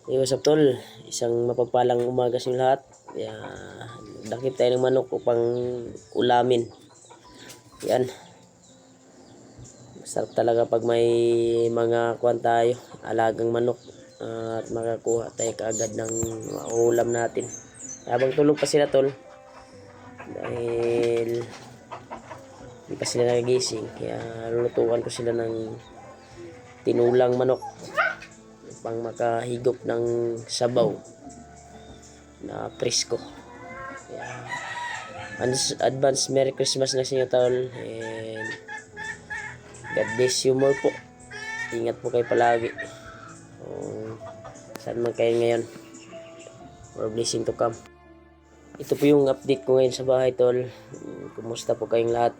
Hey, what's up tol? Isang mapagpalang umaga sa inyo lahat. Kaya, dakip tayo ng manok upang ulamin. Yan. Masarap talaga pag may mga kuwan tayo, alagang manok. At makakuha tayo kaagad ng ulam natin. Habang tulog pa sila tol. Dahil hindi pa sila nagigising. Kaya lulutuan ko sila ng tinulang manok pang makahigop ng sabaw na presko. Kaya, advance Merry Christmas na sa inyo tol, and God bless you more po. Ingat po kayo palagi kung saan man kayo ngayon. More blessing to come. Ito po yung update ko ngayon sa bahay tol. Kumusta po kayong lahat?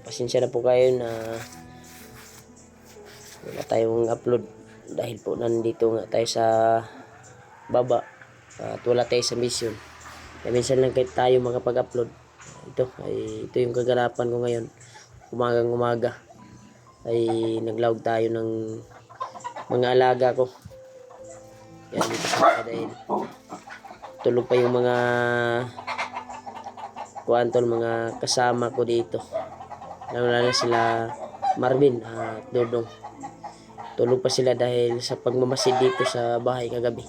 Pasensya na po kayo na wala tayong upload dahil po nandito nga tayo sa baba at wala tayo sa mission. Kaya minsan lang tayo makapag-upload. Ito yung kaganapan ko ngayon. Umagang umaga ay naglawag tayo ng mga alaga ko. Yan dito sa dahil tulog pa yung mga kuantol, mga kasama ko dito. Lalo sila Marvin at Dodong. Tulog pa sila dahil sa pagmamasid dito sa bahay kagabi.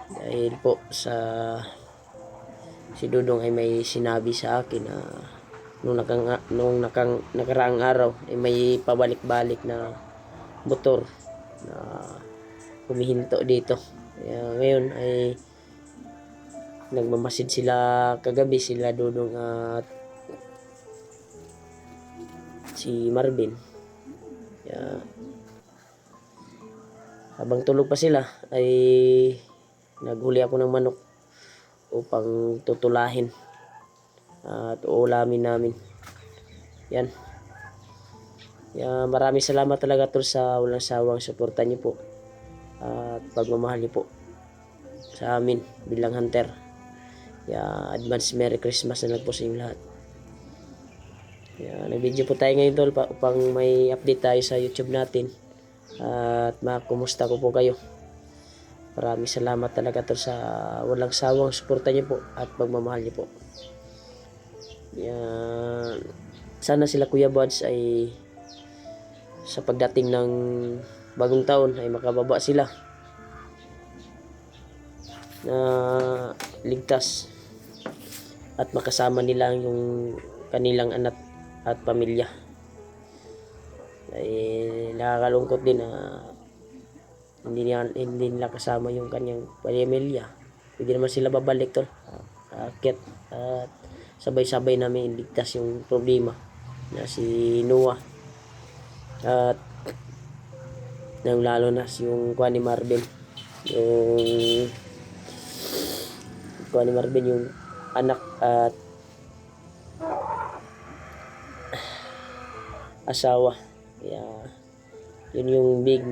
Dahil po si Dodong ay may sinabi sa akin na nung nakaraang araw ay may pabalik-balik na motor na humihinto dito. Kaya ngayon ay nagmamasid sila kagabi, sila Dodong at si Marvin. Kaya habang tulog pa sila ay naghuli ako ng manok upang tutulahin at uulamin namin. Yan. Maraming salamat talaga tol sa walang sawang suporta niyo po at pagmamahal niyo po sa amin bilang hunter. Advance Merry Christmas na lang po sa inyo lahat. Nag-video po tayo ngayon tol upang may update tayo sa YouTube natin. At makumusta ko po kayo. Maraming salamat talaga tol sa walang sawang suporta niyo po at pagmamahal niyo po. Sana sila Kuya Buds ay sa pagdating ng bagong taon ay makababa sila na ligtas at makasama nila yung kanilang anak at pamilya. Ay nakakalungkot din na hindi nila kasama yung kanyang pamilya. Hindi naman sila babalik tol. Akit at sabay-sabay namin iligtas yung problema na si Noah at nang lalo na yung kuha ni Marvin, yung kuha ni Marvin yung anak at asawa. Kaya yun yung big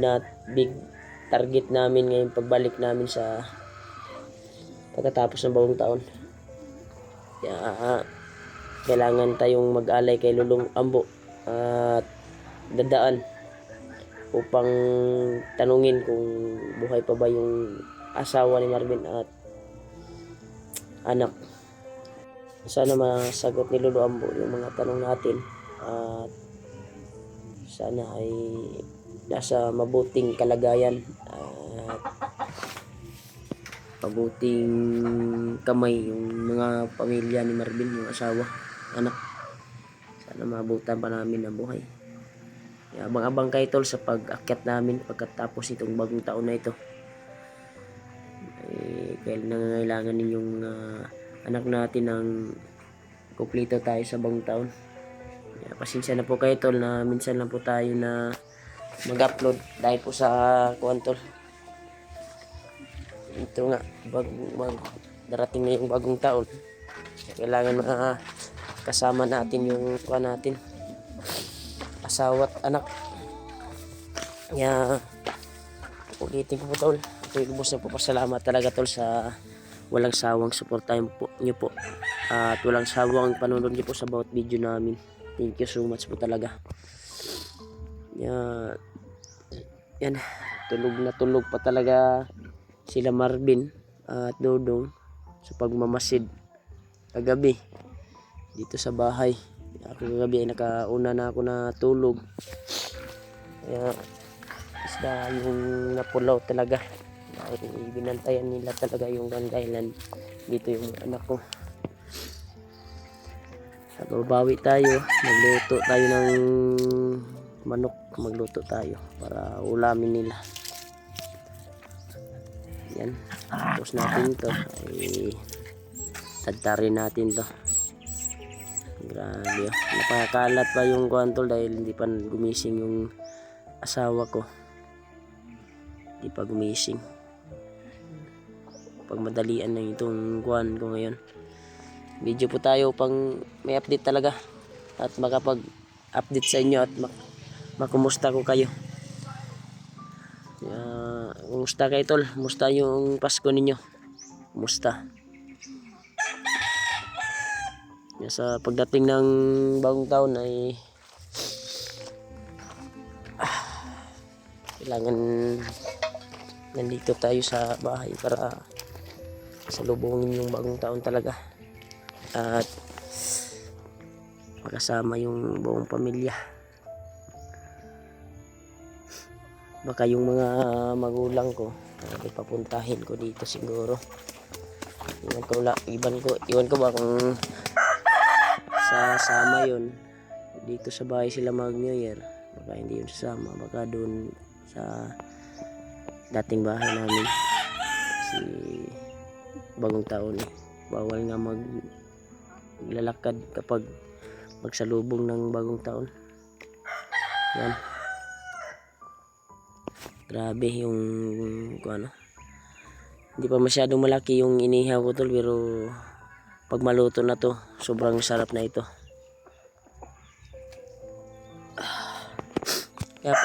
target namin ngayon pagbalik namin sa pagkatapos ng bagong taon. Kaya kailangan tayong mag-alay kay Lulong Ambo at dadaan upang tanungin kung buhay pa ba yung asawa ni Marvin at anak. Sana masagot ni Lolo Ambo yung mga tanong natin at sana ay nasa mabuting kalagayan at mabuting kamay yung mga pamilya ni Marvin, yung asawa, anak. Sana maabutan pa namin ang buhay. Abang-abang kayo tol sa pag-akyat namin pagkatapos itong bagong taon na ito. Kaya nangangailangan ninyong anak natin ng kumpleto tayo sa bagong taon. Pasensya na po kayo tol na minsan lang po tayo na mag-upload dahil po sa kuwan tol. Ito nga, darating na yung bagong taon. Kailangan kasama natin yung kuwan natin, asawa at anak. Ulitin ko po tol, ito'y lubos na po pasalamat talaga tol sa walang sawang suporta nyo po at walang sawang panunod nyo po sa bawat video namin. Thank you so much po talaga. Yan. tulog pa talaga sila Marvin at Dodong sa pagmamasid kagabi dito sa bahay. Ako kagabi ay nakauna na ako na tulog. Kaya isda yung napulaw talaga. Dahil binantayan nila talaga yung dahilan dito yung anak ko. At babawi tayo, magluto tayo ng manok, magluto tayo para ulamin nila. Yan, tapos natin to ay tadtarin natin to. Grabe, napakakalat pa yung kuwantol dahil hindi pa gumising yung asawa ko. Hindi pa gumising. Pagmadalian na itong kuwan ko ngayon. Video po tayo pang may update talaga at makapag-update sa inyo at makumusta ko kayo. Kumusta kayo tol? Kumusta yung Pasko ninyo? Kumusta? Sa pagdating ng bagong taon ay kailangan nandito tayo sa bahay para salubungin yung bagong taon talaga at makasama yung buong pamilya. Baka yung mga magulang ko papuntahin ko dito siguro. Iwan ko ba kung sasama yun dito sa bahay sila mag New Year. Baka hindi yun sasama, baka doon sa dating bahay namin kasi bagong taon bawal nga maglalakad kapag magsalubong ng bagong taon. Yan, grabe yung ano, hindi pa masyadong malaki yung inihaw ko tol, pero pag maluto na to sobrang sarap na ito. Kaya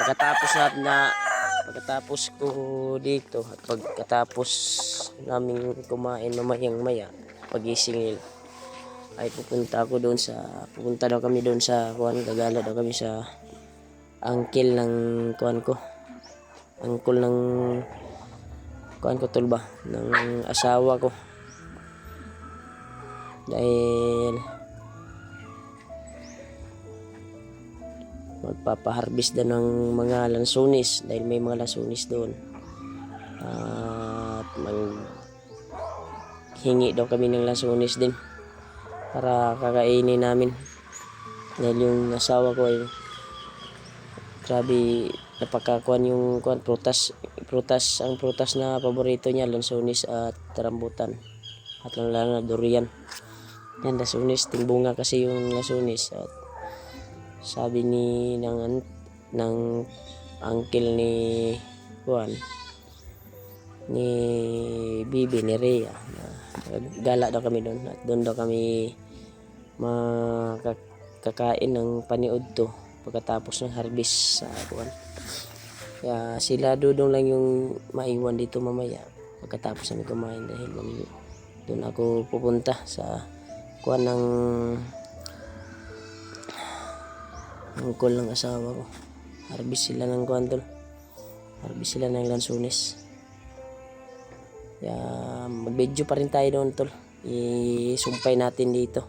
pagkatapos ko dito at pagkatapos namin kumain mamayang maya pagising ay pupunta daw kami doon sa kuwan, gagala daw kami sa uncle ng kuwan ko, uncle ng kuwan ko tol ba, ng asawa ko, dahil magpapaharbis daw ng mga lansunis dahil may mga lansunis doon at maghingi daw kami ng lansunis din para kakainin namin dahil yung asawa ko ay grabe napakakuan yung kuan, prutas na paborito niya lansunis at rambutan at lalo na durian. Yan, lansunis, tingbunga kasi yung lansunis at sabi ng uncle ni Juan ni Bibi ni Rhea na gala daw kami doon at doon daw kami makakain ng paniud to pagkatapos ng harvest sa Juan. Kaya sila Dudong lang yung maiwan dito mamaya pagkatapos namin kumain dahil doon ako pupunta sa Juan ng uncle ng asawa ko. Harvest sila ng kuwantol, harvest sila ng lansunis. Kaya mag-video pa rin tayo doon tol, isumpay natin dito,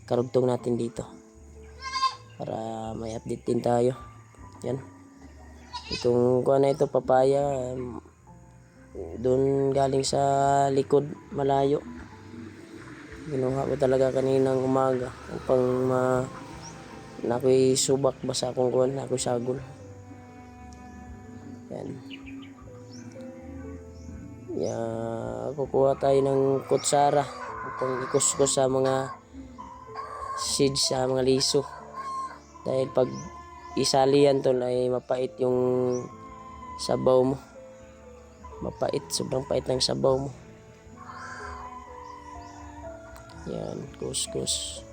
karugtong natin dito para may update din tayo. Yan, itong kuwan na ito papaya doon galing sa likod malayo, ginuha ko talaga kaninang umaga upang na ako'y subak basta akong kuwan, na ako'y sagol. Yan. Kukuha tayo ng kutsara upang ikuskus sa mga seeds sa mga liso. Dahil pag isali yan tol ay mapait yung sabaw mo. Mapait, sobrang pait ng sabaw mo. Yan, kuskus.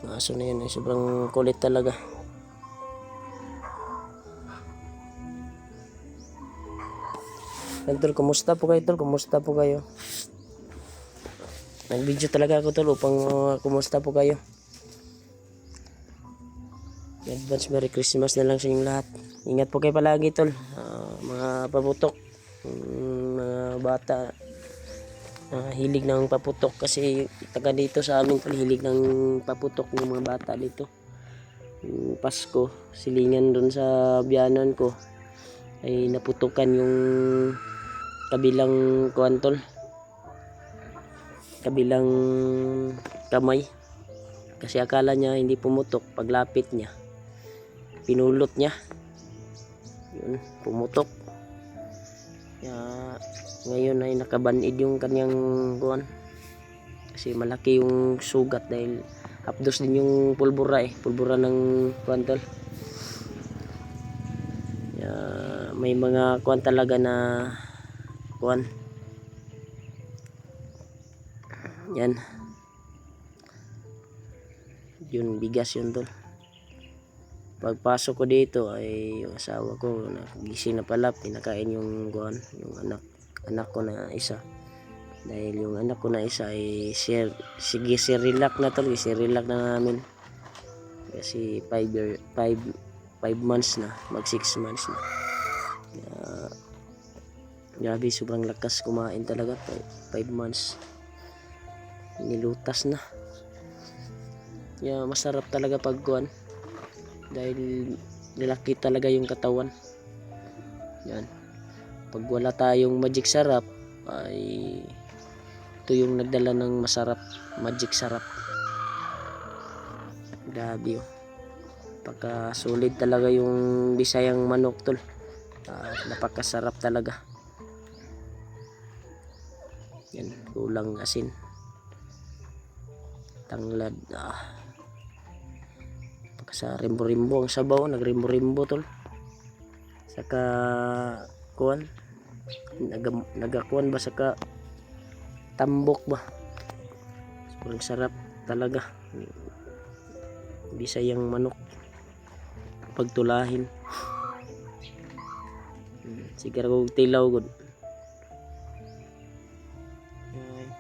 Aso na yun ay sobrang kulit talaga. Tol, kumusta po kayo tol? Kumusta po kayo? Nag-video talaga ako tol upang kumusta po kayo. Advance Merry Christmas na lang sa inyong lahat. Ingat po kayo palagi tol. Mga paputok, mga bata, hilig ng paputok kasi taga dito sa amin tol, hilig ng paputok ng mga bata dito. Pasko, silingan doon sa biyanan ko ay naputukan yung kabilang kuwan tol, kabilang kamay, kasi akala niya hindi pumutok. Paglapit niya, pinulot niya, yun, pumutok. Ngayon ay nakabanid yung kanyang kuwan kasi malaki yung sugat dahil hapdos din yung pulbura pulbura ng kuwan tol. May mga kuwan talaga na kuwan yan, yun bigas yun tol. Pagpasok ko dito ay yung asawa ko nagising na pala, pinakain yung kuwan, yung anak ko na isa, dahil yung anak ko na isa ay sige relax na tol, relax na namin kasi 5 months na, mag 6 months na. Grabe, sobrang lakas kumain talaga. 5 months nilutas na. Masarap talaga pag kuwan dahil nilaki talaga yung katawan. Yan, pag wala tayong magic sarap ay ito yung nagdala ng masarap, magic sarap. Grabe pagka solid talaga yung Bisayang manok tol. Napakasarap talaga. Yan, kulang asin, tanglad, sa rimbo-rimbo ang sabaw, nagrimbo-rimbo tol. Saka kuwan, nagakuan ba, saka tambok ba, sobrang sarap talaga Bisayang manok pagtulahin. Siguro tilaw gud.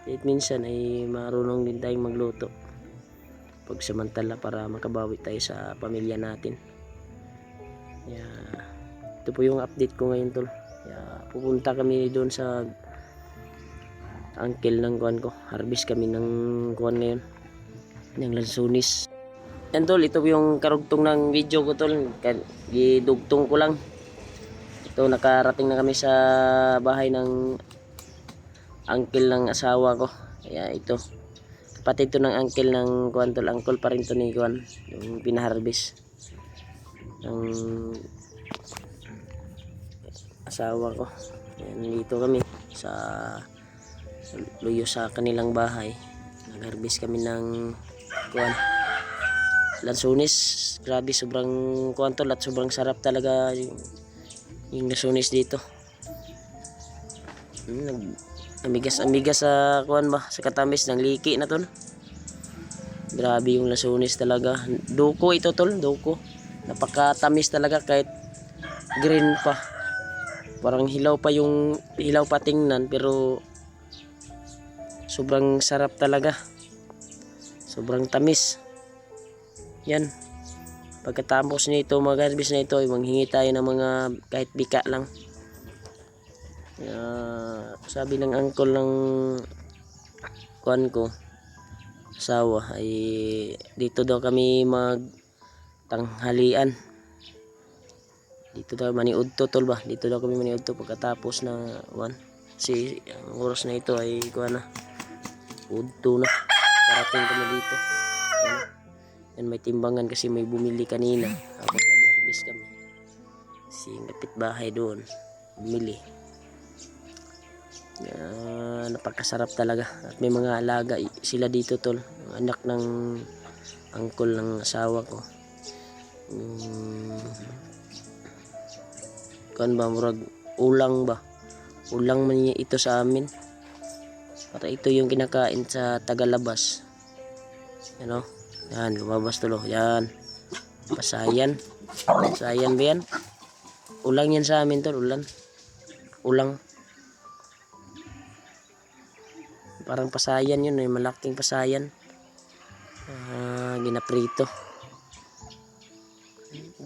Kahit minsan ay marunong din tayong magluto pagsamantala para makabawi tayo sa pamilya natin. Ito po yung update ko ngayon tol. Pupunta kami doon sa uncle ng kuwan ko, harvest kami ng kuwan ngayon, ng lansunis. Yan tol, ito yung karugtong ng video ko tol, gidugtong ko lang. Ito, nakarating na kami sa bahay ng uncle ng asawa ko. Kaya ito, kapatid to ng uncle ng kuwan tol, uncle pa rin to ni kuwan, yung pinaharvest ng asawa ko. Yan, dito kami sa luyo sa kanilang bahay, nag-harvest kami ng kuwan, lansunis. Grabe, sobrang kuwan tol, at sobrang sarap talaga yung lansunis dito. Amigas sa kuwan ba, sa katamis ng liki na tol. Grabe yung lansunis talaga. Duko ito tol, duko. Napakatamis talaga kahit green pa. Parang hilaw pa tingnan, pero sobrang sarap talaga. Sobrang tamis. Yan. Pagkatapos nito, mga harvest na ito, manghingi tayo ng mga kahit bika lang. Sabi ng uncle ng kuwan ko, asawa, ay dito daw kami magtanghalian. Dito daw maniudto tol ba, dito daw kami maniudto pagkatapos na kuwan. Kasi ang oras na ito ay kuwan na, udto na, parating kami dito. Yan, may timbangan kasi may bumili kanina habang nag-harvest kami. Si kapitbahay doon bumili. Napakasarap talaga. At may mga alaga sila dito tol, anak ng uncle ng asawa ko. Kan ba, murag ulang ba, ulang man ito sa amin, para ito yung kinakain sa Tagalabas. Ano, yan, lumabas tulo, yan, pasayan ba yan, ulang yan sa amin tol, ulang, parang pasayan yun, malaking pasayan, ginaprito.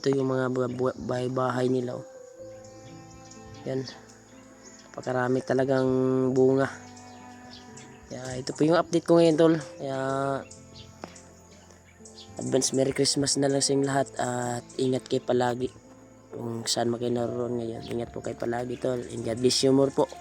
ito yung mga bahay-bahay nila. Oh. Yan. Napakarami talagang bunga. Kaya ito po yung update ko ngayon, tol. Kaya advance Merry Christmas na lang sa inyong lahat at ingat kayo palagi. Kung saan man kayo naroon ngayon, ingat po kayo palagi, tol. And God bless you more po.